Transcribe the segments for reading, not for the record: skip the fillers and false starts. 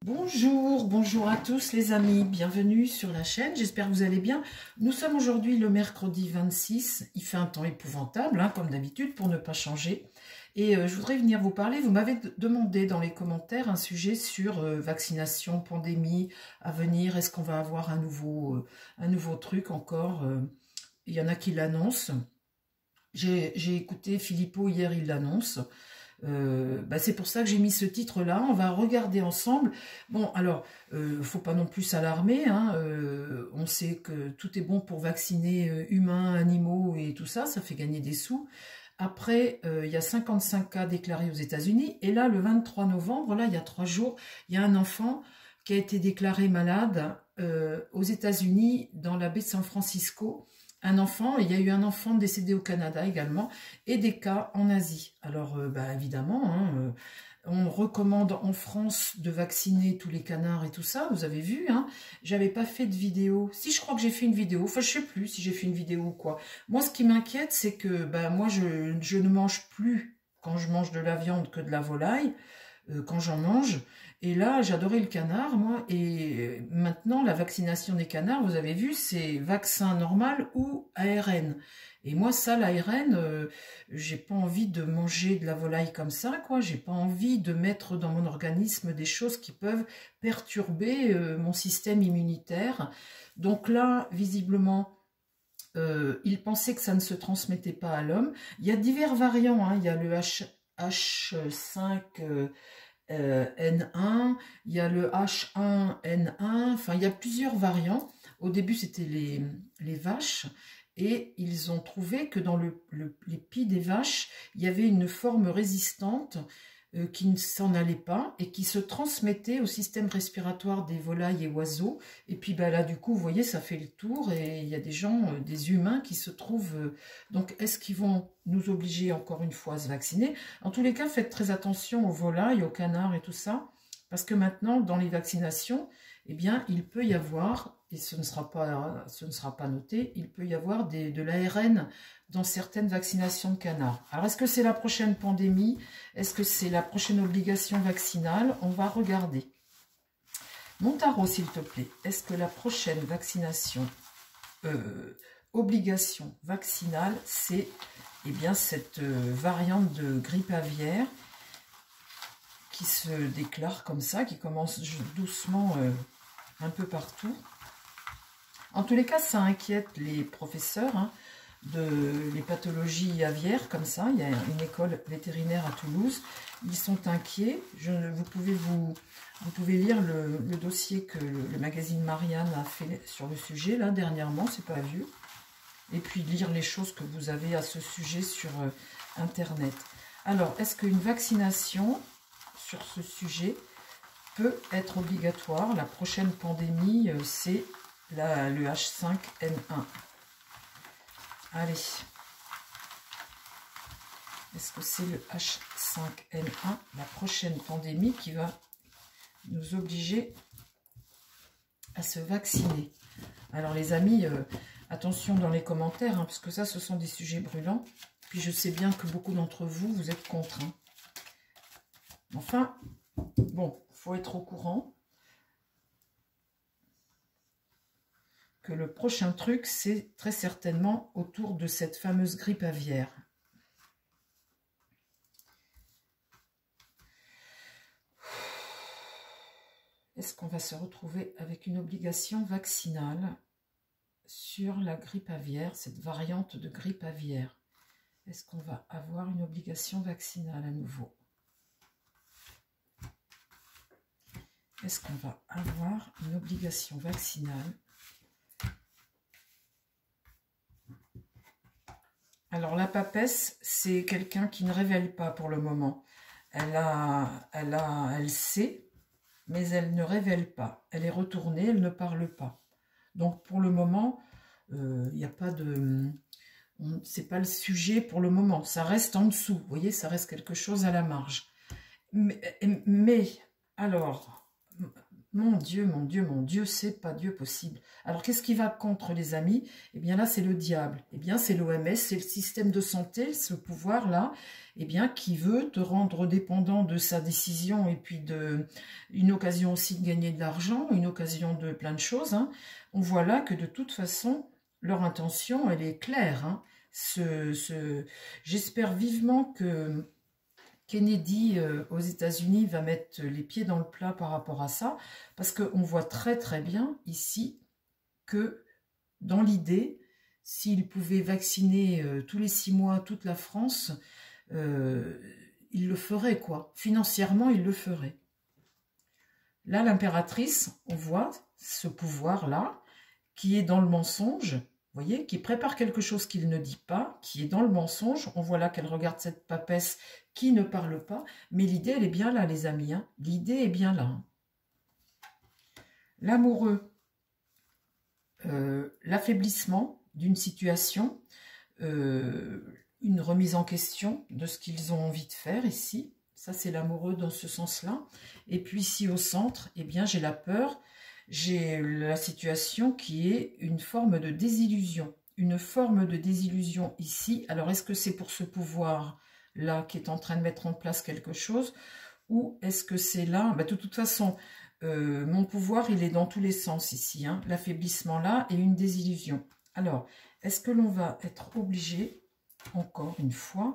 Bonjour, bonjour à tous les amis, bienvenue sur la chaîne, j'espère que vous allez bien. Nous sommes aujourd'hui le mercredi 26, il fait un temps épouvantable, hein, comme d'habitude, pour ne pas changer. Et je voudrais venir vous parler, vous m'avez demandé dans les commentaires un sujet sur vaccination, pandémie à venir, est-ce qu'on va avoir un nouveau truc encore, il y en a qui l'annoncent. J'ai écouté Philippot hier, il l'annonce. C'est pour ça que j'ai mis ce titre-là. On va regarder ensemble. Bon, alors, faut pas non plus s'alarmer. Hein, on sait que tout est bon pour vacciner humains, animaux et tout ça. Ça fait gagner des sous. Après, il y a 55 cas déclarés aux États-Unis. Et là, le 23 novembre, là, il y a 3 jours, il y a un enfant qui a été déclaré malade aux États-Unis dans la baie de San Francisco. Un enfant, il y a eu un enfant décédé au Canada également, et des cas en Asie. Alors, évidemment, hein, on recommande en France de vacciner tous les canards et tout ça, vous avez vu, hein. J'avais pas fait de vidéo. Si, je crois que j'ai fait une vidéo, enfin, je sais plus si j'ai fait une vidéo ou quoi. Moi, ce qui m'inquiète, c'est que moi, je ne mange plus quand je mange de la viande que de la volaille, quand j'en mange. Et là, j'adorais le canard, moi, et maintenant, la vaccination des canards, vous avez vu, c'est vaccin normal ou ARN. Et moi, ça, l'ARN, j'ai pas envie de manger de la volaille comme ça, quoi. J'ai pas envie de mettre dans mon organisme des choses qui peuvent perturber mon système immunitaire. Donc là, visiblement, il pensait que ça ne se transmettait pas à l'homme. Il y a divers variants, hein. Il y a le H5... N1, il y a le H1N1, enfin il y a plusieurs variants. Au début c'était les vaches et ils ont trouvé que dans les pies des vaches, il y avait une forme résistante qui ne s'en allait pas et qui se transmettait au système respiratoire des volailles et oiseaux. Et puis là du coup vous voyez ça fait le tour et il y a des gens, des humains qui se trouvent... donc est-ce qu'ils vont nous obliger encore une fois à se vacciner? En tous les cas, faites très attention aux volailles, aux canards et tout ça, parce que maintenant, dans les vaccinations, eh bien, il peut y avoir, et ce ne sera pas noté, il peut y avoir de l'ARN dans certaines vaccinations de canards. Alors, est-ce que c'est la prochaine pandémie? Est-ce que c'est la prochaine obligation vaccinale? On va regarder. Mon tarot, s'il te plaît, est-ce que la prochaine vaccination, obligation vaccinale, c'est... Eh bien, cette variante de grippe aviaire qui se déclare comme ça, qui commence doucement un peu partout. En tous les cas, ça inquiète les professeurs hein, les pathologies aviaires, comme ça. Il y a une école vétérinaire à Toulouse. Ils sont inquiets. Vous pouvez lire le dossier que le magazine Marianne a fait sur le sujet, là, dernièrement, c'est pas vieux. Et puis lire les choses que vous avez à ce sujet sur Internet. Alors, est-ce qu'une vaccination sur ce sujet peut être obligatoire? La prochaine pandémie, c'est le H5N1. Allez. Est-ce que c'est le H5N1, la prochaine pandémie qui va nous obliger à se vacciner? Alors les amis... attention dans les commentaires, hein, parce que ça, ce sont des sujets brûlants. Puis je sais bien que beaucoup d'entre vous, vous êtes contre. Hein. Enfin, bon, il faut être au courant que le prochain truc, c'est très certainement autour de cette fameuse grippe aviaire. Est-ce qu'on va se retrouver avec une obligation vaccinale sur la grippe aviaire, cette variante de grippe aviaire? Est-ce qu'on va avoir une obligation vaccinale à nouveau? Est-ce qu'on va avoir une obligation vaccinale? Alors la papesse, c'est quelqu'un qui ne révèle pas pour le moment. Elle sait, mais elle ne révèle pas. Elle est retournée, elle ne parle pas. Donc pour le moment, il n'y a pas de... c'est pas le sujet pour le moment. Ça reste en dessous. Vous voyez, ça reste quelque chose à la marge. Mais alors, Mon Dieu, mon Dieu, mon Dieu, c'est pas Dieu possible. Alors, qu'est-ce qui va contre les amis? Eh bien, là, c'est le diable. Eh bien, c'est l'OMS, c'est le système de santé, ce pouvoir-là, eh bien, qui veut te rendre dépendant de sa décision et puis une occasion aussi de gagner de l'argent, une occasion de plein de choses. Hein. On voit là que de toute façon, leur intention, elle est claire. Hein. J'espère vivement que Kennedy aux États-Unis va mettre les pieds dans le plat par rapport à ça, parce qu'on voit très très bien ici que dans l'idée, s'il pouvait vacciner tous les 6 mois toute la France, il le ferait quoi. Financièrement, il le ferait. Là, l'impératrice, on voit ce pouvoir-là qui est dans le mensonge. Vous voyez, qui prépare quelque chose qu'il ne dit pas, qui est dans le mensonge. On voit là qu'elle regarde cette papesse qui ne parle pas. Mais l'idée, elle est bien là, les amis. Hein. L'idée est bien là. Hein. L'amoureux, l'affaiblissement d'une situation, une remise en question de ce qu'ils ont envie de faire ici. Ça, c'est l'amoureux dans ce sens-là. Et puis ici, au centre, eh bien, j'ai la peur. J'ai la situation qui est une forme de désillusion. Une forme de désillusion ici. Alors, est-ce que c'est pour ce pouvoir-là qui est en train de mettre en place quelque chose? Ou est-ce que c'est là... Bah, de toute façon, mon pouvoir, il est dans tous les sens ici. Hein, l'affaiblissement là et une désillusion. Alors, est-ce que l'on va être obligé, encore une fois...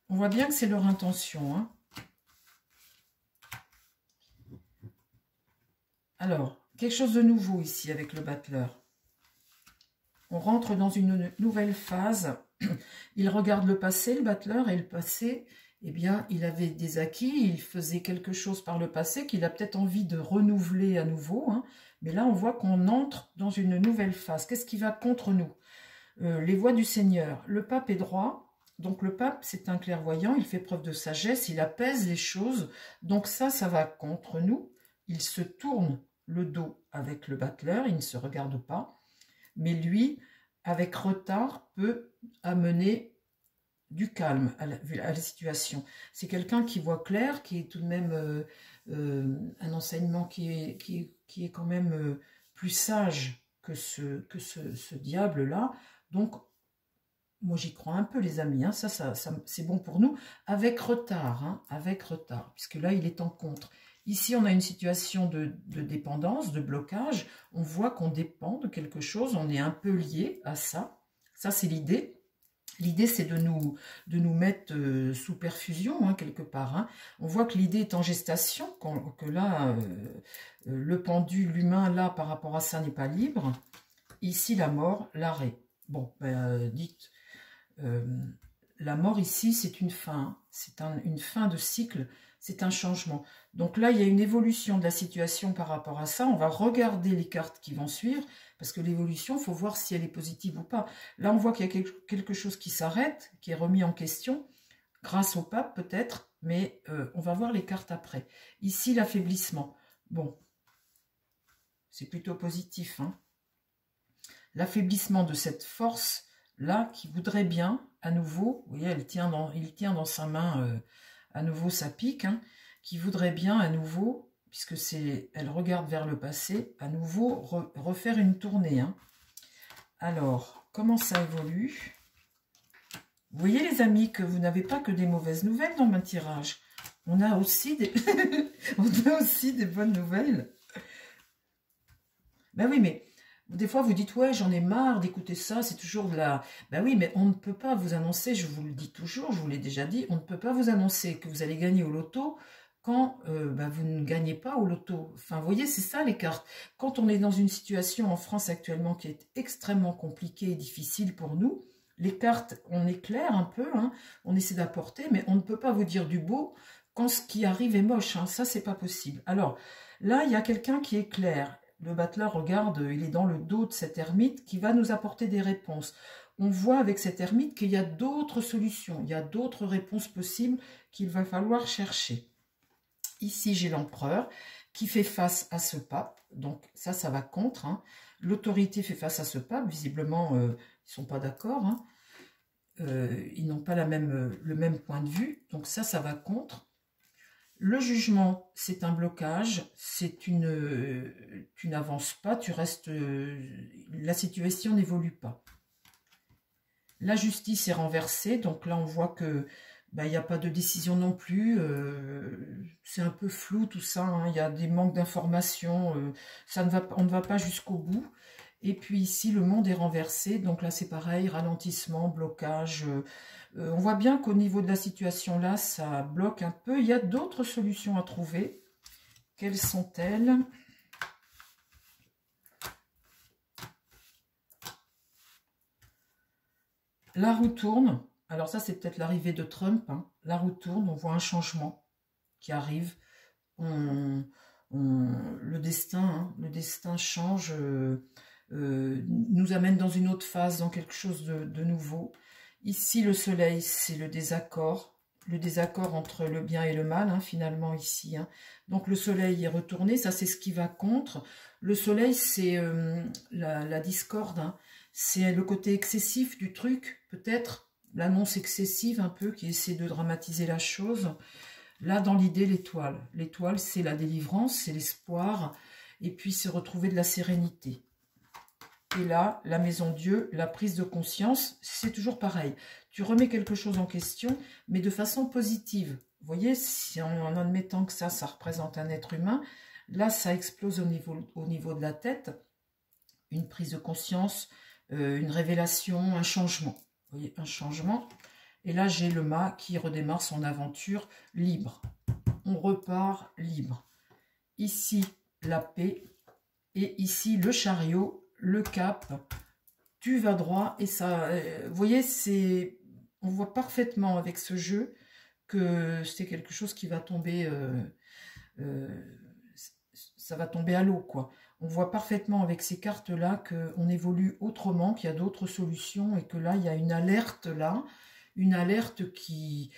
On voit bien que c'est leur intention. Hein. Alors, quelque chose de nouveau ici avec le battleur. On rentre dans une nouvelle phase. Il regarde le passé, le battleur, et le passé, eh bien, il avait des acquis, il faisait quelque chose par le passé qu'il a peut-être envie de renouveler à nouveau. Hein. Mais là, on voit qu'on entre dans une nouvelle phase. Qu'est-ce qui va contre nous? Les voies du Seigneur. Le pape est droit. Donc le pape, c'est un clairvoyant, il fait preuve de sagesse, il apaise les choses. Donc ça va contre nous. Il se tourne le dos avec le battleur, il ne se regarde pas. Mais lui, avec retard, peut amener du calme à la situation. C'est quelqu'un qui voit clair, qui est tout de même un enseignement qui est quand même plus sage que ce diable-là. Donc, moi, j'y crois un peu, les amis. Hein. Ça c'est bon pour nous. Avec retard, hein, avec retard. Puisque là, il est en contre. Ici, on a une situation de dépendance, de blocage. On voit qu'on dépend de quelque chose. On est un peu lié à ça. Ça, c'est l'idée. L'idée, c'est de nous mettre sous perfusion, hein, quelque part. Hein. On voit que l'idée est en gestation, que là, le pendu, l'humain, là, par rapport à ça, n'est pas libre. Ici, la mort, l'arrêt. Bon, dites... la mort ici, c'est une fin, c'est une fin de cycle, c'est un changement. Donc là, il y a une évolution de la situation par rapport à ça. On va regarder les cartes qui vont suivre, parce que l'évolution, il faut voir si elle est positive ou pas. Là, on voit qu'il y a quelque chose qui s'arrête, qui est remis en question, grâce au pape peut-être, mais on va voir les cartes après. Ici, l'affaiblissement. Bon, c'est plutôt positif. Hein. L'affaiblissement de cette force là, qui voudrait bien, à nouveau, vous voyez, il tient dans sa main, à nouveau sa pique, hein, qui voudrait bien, à nouveau, puisque elle regarde vers le passé, à nouveau refaire une tournée. Hein. Alors, comment ça évolue? Vous voyez, les amis, que vous n'avez pas que des mauvaises nouvelles dans mon tirage. On a aussi des, on a aussi des bonnes nouvelles. Ben oui, mais... Des fois, vous dites, ouais, j'en ai marre d'écouter ça, c'est toujours de la... Ben oui, mais on ne peut pas vous annoncer, je vous le dis toujours, je vous l'ai déjà dit, on ne peut pas vous annoncer que vous allez gagner au loto quand vous ne gagnez pas au loto. Enfin, vous voyez, c'est ça les cartes. Quand on est dans une situation en France actuellement qui est extrêmement compliquée et difficile pour nous, les cartes, on éclaire un peu, hein, on essaie d'apporter, mais on ne peut pas vous dire du beau quand ce qui arrive est moche. Hein, ça, c'est pas possible. Alors, là, il y a quelqu'un qui est clair. Le battleur regarde, il est dans le dos de cet ermite qui va nous apporter des réponses. On voit avec cet ermite qu'il y a d'autres solutions, il y a d'autres réponses possibles qu'il va falloir chercher. Ici, j'ai l'empereur qui fait face à ce pape, donc ça va contre. Hein. L'autorité fait face à ce pape, visiblement, ils ne sont pas d'accord. Hein. Ils n'ont pas le même point de vue, donc ça va contre. Le jugement, c'est un blocage, tu n'avances pas, tu restes, la situation n'évolue pas. La justice est renversée, donc là on voit que il n'y a pas de décision non plus, c'est un peu flou tout ça, hein, il y a des manques d'informations, on ne va pas jusqu'au bout. Et puis ici, le monde est renversé, donc là c'est pareil, ralentissement, blocage. On voit bien qu'au niveau de la situation là, ça bloque un peu. Il y a d'autres solutions à trouver. Quelles sont-elles? La roue tourne. Alors ça, c'est peut-être l'arrivée de Trump. Hein. La roue tourne, on voit un changement qui arrive. Le destin change, nous amène dans une autre phase, dans quelque chose de nouveau. Ici, le soleil, c'est le désaccord entre le bien et le mal, hein, finalement, ici. Hein. Donc, le soleil est retourné, ça, c'est ce qui va contre. Le soleil, c'est la discorde, hein. C'est le côté excessif du truc, peut-être, l'annonce excessive un peu, qui essaie de dramatiser la chose. Là, dans l'idée, l'étoile. L'étoile, c'est la délivrance, c'est l'espoir, et puis c'est retrouver de la sérénité. Et là, la maison Dieu, la prise de conscience, c'est toujours pareil. Tu remets quelque chose en question, mais de façon positive. Vous voyez, si en admettant que ça représente un être humain, là, ça explose au niveau de la tête. Une prise de conscience, une révélation, un changement. Vous voyez, un changement. Et là, j'ai le mât qui redémarre son aventure libre. On repart libre. Ici, la paix. Et ici, le chariot, le cap. Tu vas droit. Et ça, vous voyez, on voit parfaitement avec ce jeu que c'est quelque chose qui va tomber... ça va tomber à l'eau, quoi. On voit parfaitement avec ces cartes-là qu'on évolue autrement, qu'il y a d'autres solutions et que là, il y a une alerte là. Une alerte qui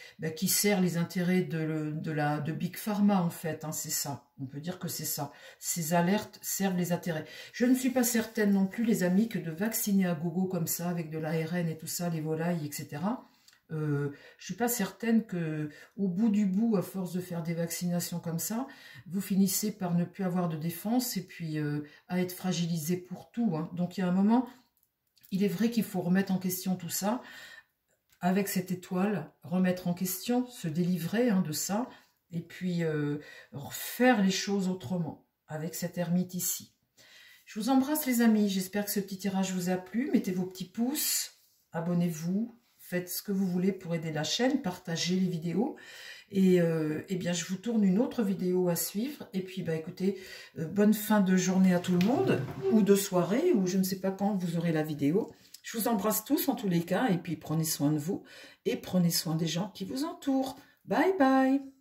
sert les intérêts de Big Pharma, en fait, hein, c'est ça. On peut dire que c'est ça. Ces alertes servent les intérêts. Je ne suis pas certaine non plus, les amis, que de vacciner à gogo comme ça, avec de l'ARN et tout ça, les volailles, etc., je suis pas certaine que, au bout du bout, à force de faire des vaccinations comme ça, vous finissez par ne plus avoir de défense et puis à être fragilisé pour tout. Hein. Donc il y a un moment, il est vrai qu'il faut remettre en question tout ça. Avec cette étoile, remettre en question, se délivrer de ça, et puis faire les choses autrement, avec cette ermite ici. Je vous embrasse les amis, j'espère que ce petit tirage vous a plu, mettez vos petits pouces, abonnez-vous, faites ce que vous voulez pour aider la chaîne, partagez les vidéos, et bien je vous tourne une autre vidéo à suivre, et puis écoutez, bonne fin de journée à tout le monde, ou de soirée, ou je ne sais pas quand vous aurez la vidéo. Je vous embrasse tous en tous les cas, et puis prenez soin de vous, et prenez soin des gens qui vous entourent. Bye bye!